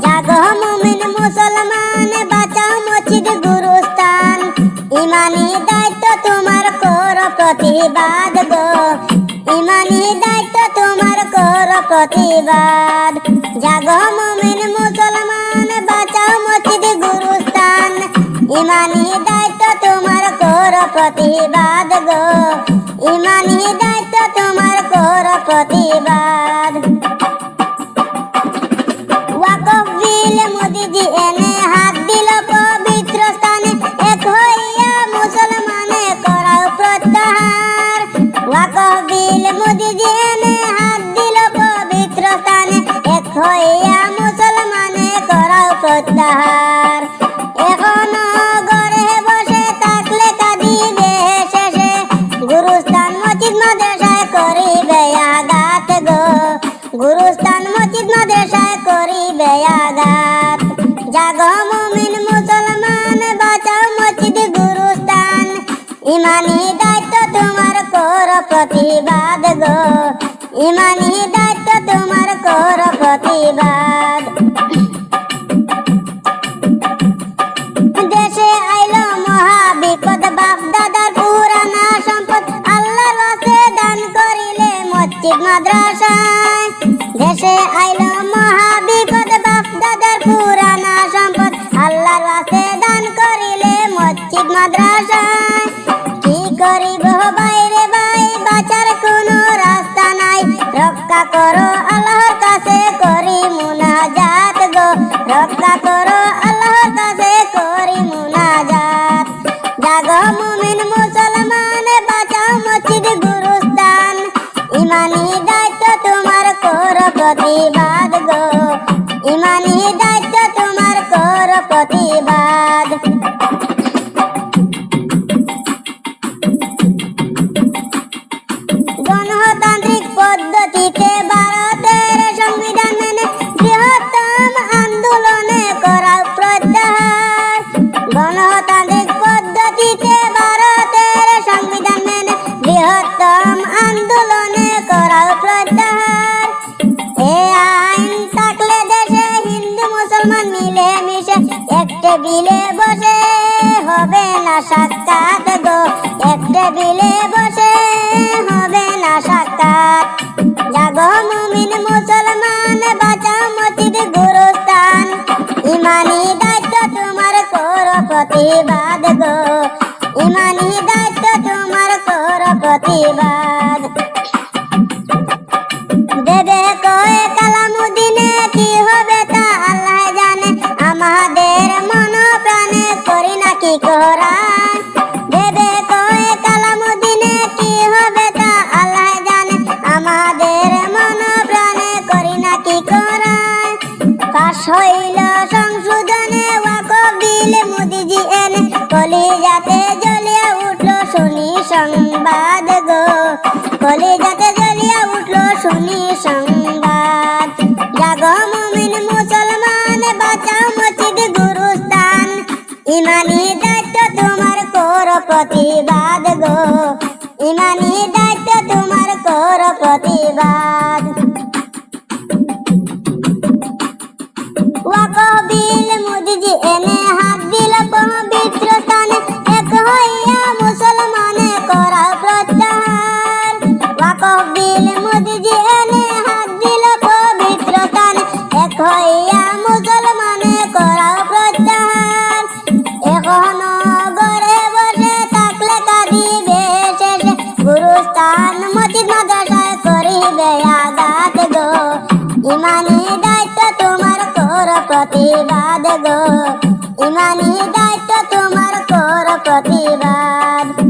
জাগো মুমিন মুসলমান, বাঁচাও মসজিদ গুরুস্থান। ইমানি দায়িত্ব তোমার, করো প্রতিবাদ গো। ইমানি দায়িত্ব তোমার, করো প্রতিবাদ। জাগো মুমিন মুসলমান, বাঁচাও মসজিদ গুরুস্থান। ইমানি দায়িত্ব তোমার, করো প্রতিবাদ গো। ইমানি দায়িত্ব তোমার, করো প্রতিবাদ। ওয়াকফ বিল মোদিজি এনে হাত দিল পবিত্র স্থানে, এক হইয়া মুসলমানে করাও প্রত্যাহার। ওয়াকফ বিল মোদিজি এনে হাত দিল পবিত্র স্থানে, এক হইয়া মুসলমানে করাও প্রত্যাহার। এখনো ঘরে বসে থাকলে কাঁদিবে শেষে, গুরুস্থান মসজিদ মাদ্রাসায় করিবে আঘাত গো। গুরুস্থান মসজিদ মাদ্রাসায় করিবে আঘাত। জাগো মুমিন মুসলমান, বাঁচাও মসজিদ গুরুস্থান। ইমানি দায়িত্ব তোমার, করো প্রতিবাদ গো। ইমানি দায়িত্ব তোমার, করো প্রতিবাদ। দেশে আইলো মহা বিপদ, বাপ দাদার পুরানা সম্পদ আল্লাহর রাস্তে দান করিলে মসজিদ মাদ্রাসায়। দেশে আইলো মহা বিপদ, বাপ দাদার পুরানা সম্পদ আল্লাহর রাস্তে দান করিলে মসজিদ মাদ্রাসায়। কি করিব বাইরে ভাই, বাঁচার কোনো রাস্তা নাই। রক্ষা করো আল্লাহর কাছে করি মুনাজাত গো। রক্ষা করো আল্লাহর কাছে করি মুনাজাত। জাগো মুমিন মুসলমান, বাঁচাও মসজিদ গুরুস্থান। ইমানি দায়িত্ব তোমার, করো প্রতিবাদ গো। ইমানি দায়িত্ব তোমার, করো প্রতিবাদ। গণতান্ত্রিক পদ্ধতিতে ভারতের সংবিধান মেনে বৃহত্তম আন্দোলনে করাও প্রত্যাহার। গণতান্ত্রিক পদ্ধতিতে ভারতের সংবিধান মেনে বৃহত্তম আন্দোলনে করাও প্রত্যাহার। এ আইন থাকলে দেশে হিন্দু মুসলমান মিলে মিশে এক টেবিলে বসে হবে না সাক্ষাৎ গো। এক টেবিলে বসে হবে না সাক্ষাৎ। জাগো মুমিন মুসলমান, বাঁচাও মসজিদ গুরুস্থান। ইমানি দায়িত্ব তোমার, করো প্রতিবাদ গো। ইমানি দায়িত্ব তোমার, করো প্রতিবাদ। দেবে কয়ে কালামুদ্দিনে, কি হবে তা আল্লাহ জানে। আমাদের মন প্রাণে করি না কি কোরআন। দেবে কয়ে কালামুদ্দিনে, কি হবে তা আল্লাহ জানে। আমাদের মন প্রাণে করি না কি কোরআন। পাশ হইল সংশোধনে ওয়াকফ বিল মোদিজি এনে, কলিজাতে জ্বলিয়া উঠলো শুনি সংবাদ গো। কলিজাতে জ্বলিয়া উঠলো শুনি সংবাদ। জাগো মুমিন মুসলমান, বাঁচাও মসজিদ গুরুস্থান। ইমানি দায়িত্ব তোমার, করো প্রতিবাদ গো। ইমানি দায়িত্ব তোমার, করো প্রতিবাদ। ওয়াকফ বিল মোদিজি এনে হাত দিল পবিত্র স্থানে, এক হইয়া মুসলমানে করাও প্রত্যাহার। ওয়াকফ বিল মোদিজি এনে হাত দিল পবিত্র স্থানে, এক হইয়া মুসলমানে করাও প্রত্যাহার। এখনো ঘরে বসে থাকলে কাঁদিবে শেষে, গুরুস্থান মসজিদ মাদ্রাসায় করিবে আঘাত গো। ইমানি দায়িত্ব তোমার, করো প্রতিবাদ গো। ইমানি দায়িত্ব তোমার, করো প্রতিবাদ।